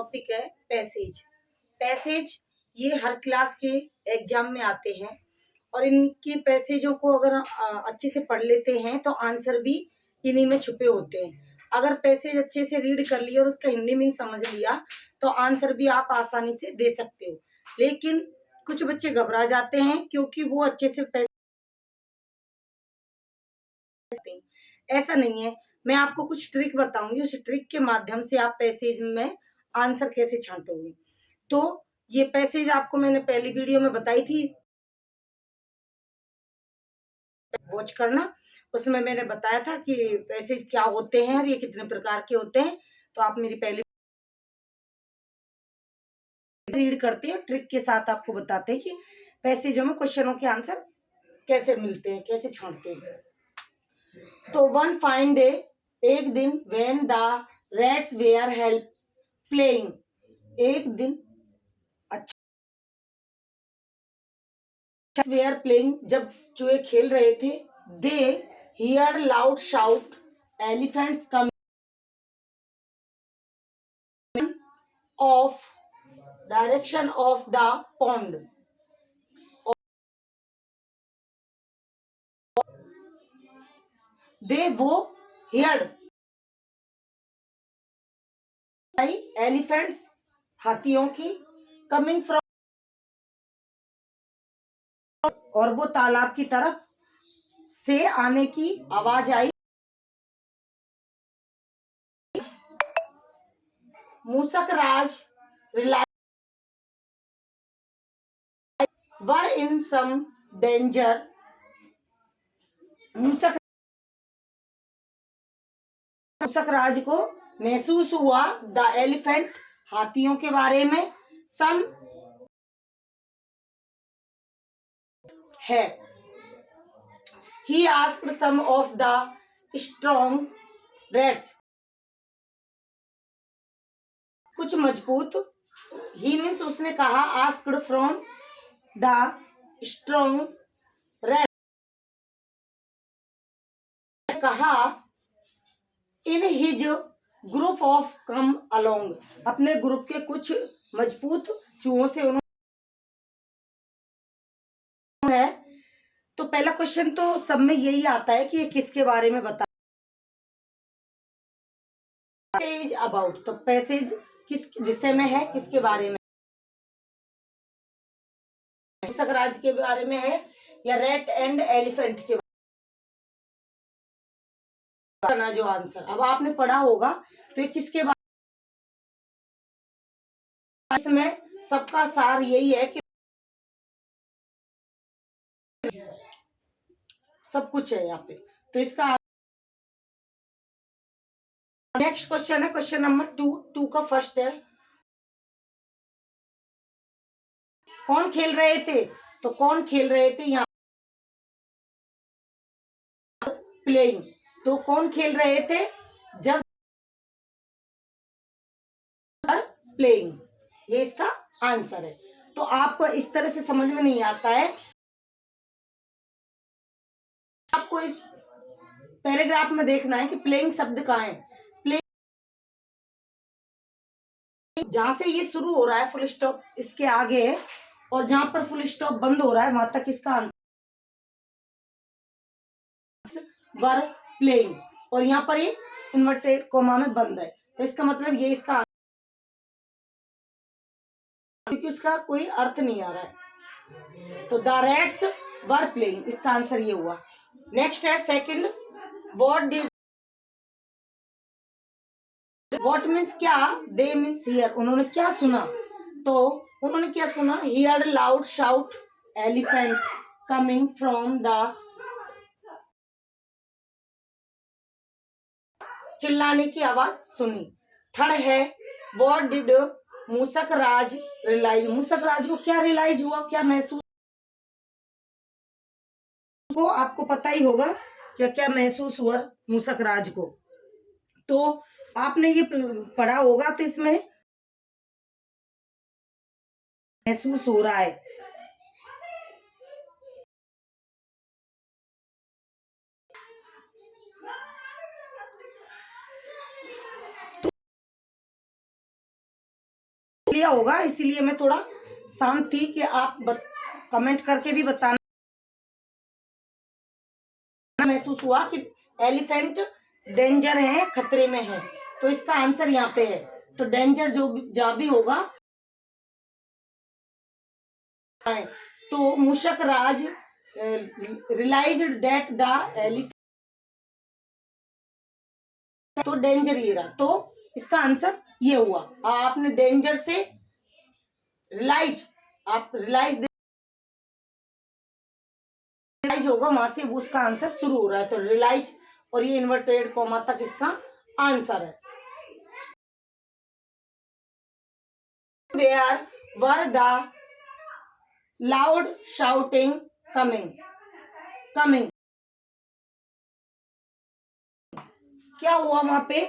Topic है passage. Passage ये हर class के एग्जाम में आते हैं और इनकी पैसेजों को अगर अच्छे से पढ़ लेते हैं तो आंसर भी इन्हीं में छुपे होते हैं। अगर पैसेज अच्छे से रीड कर लिया और उसका हिंदी मीनिंग समझ लिया तो आंसर भी आप आसानी से दे सकते हो। लेकिन कुछ बच्चे घबरा जाते हैं क्योंकि वो अच्छे से पैसे, ऐसा नहीं है। मैं आपको कुछ ट्रिक बताऊंगी, उस ट्रिक के माध्यम से आप पैसेज में आंसर कैसे छांटोगे। तो ये पैसेज आपको मैंने पहली वीडियो में बताई थी, वॉच करना। उसमें मैंने बताया था कि पैसेज क्या होते हैं और ये कितने प्रकार के होते हैं। तो आप मेरी पहली रीड करते हैं, ट्रिक के साथ आपको बताते हैं कि पैसेजों में क्वेश्चनों के आंसर कैसे मिलते हैं, कैसे छांटते हैं। तो वन फाइन डे, एक दिन, when the rats were help playing, एक दिन अच्छा वेयर प्लेइंग, जब चूहे खेल रहे थे। They hear loud shout elephants come of direction of the pond. They वो हियर एलिफेंट्स हाथियों की, कमिंग फ्रॉम, और वो तालाब की तरफ से आने की आवाज आई। मूसक राज वर इन सम डेंजर, मूसक राज को महसूस हुआ, द एलिफेंट हाथियों के बारे में, सम है, he asked some of the strong rats, कुछ मजबूत, ही मीन्स उसने कहा, asked from the strong rat, कहा, in his group of come along, अपने ग्रुप के कुछ मजबूत चूहों से उन्होंने। तो पहला क्वेश्चन तो सब में यही आता है कि ये किसके बारे में बता, पैसेज अबाउट, तो पैसेज किस विषय में है, किसके बारे में, मूसक राज के बारे में है या रैट एंड एलिफेंट के बारे में। जो आंसर अब आपने पढ़ा होगा तो ये किसके बारे में, इसमें सबका सार यही है कि सब कुछ है यहाँ पे। तो इसका नेक्स्ट क्वेश्चन है क्वेश्चन नंबर 2 का फर्स्ट है, कौन खेल रहे थे। तो कौन खेल रहे थे यहाँ, प्लेइंग, तो कौन खेल रहे थे जब प्लेइंग, ये इसका आंसर है। तो आपको इस तरह से समझ में नहीं आता है, आपको इस पैराग्राफ में देखना है कि प्लेइंग शब्द कहाँ है। प्लेइंग जहां से ये शुरू हो रहा है फुल स्टॉप इसके आगे है, और जहां पर फुल स्टॉप बंद हो रहा है वहां तक इसका आंसर वर प्लेइंग, और यहाँ पर ये इन्वर्टेड कोमा में बंद है। तो इसका मतलब ये इसका आंसर, क्योंकि उसका कोई अर्थ नहीं आ रहा है। तो द रैट्स वर प्लेइंग, इसका आंसर ये हुआ। नेक्स्ट है second, what did, what means क्या, दे मीन्स हियर, उन्होंने क्या सुना। तो उन्होंने क्या सुना, here loud shout elephant coming from the, चिल्लाने की आवाज सुनी। थर्ड है what did Mushak Raj realise, मूसक राज को क्या रियलाइज हुआ, क्या महसूस, को आपको पता ही होगा क्या क्या महसूस हुआ मूसक राज को। तो आपने ये पढ़ा होगा, तो इसमें महसूस हो रहा है, लिया होगा, इसीलिए मैं थोड़ा शांत थी कि आप कमेंट करके भी बताना महसूस हुआ कि एलिफेंट डेंजर है, खतरे में है। तो इसका आंसर यहाँ पे है। तो डेंजर जो जहां भी होगा तो मूषक राज रियलाइज्ड दैट द एलिफेंट, तो डेंजर ये रहा। तो इसका आंसर ये हुआ। आपने डेंजर से रियलाइज, आप रियलाइज होगा, वहां से वो उसका आंसर शुरू हो रहा है। तो रियलाइज और ये इन्वर्टेड कॉमा तक इसका आंसर है। Where were the loud shouting coming, coming क्या हुआ वहां पे?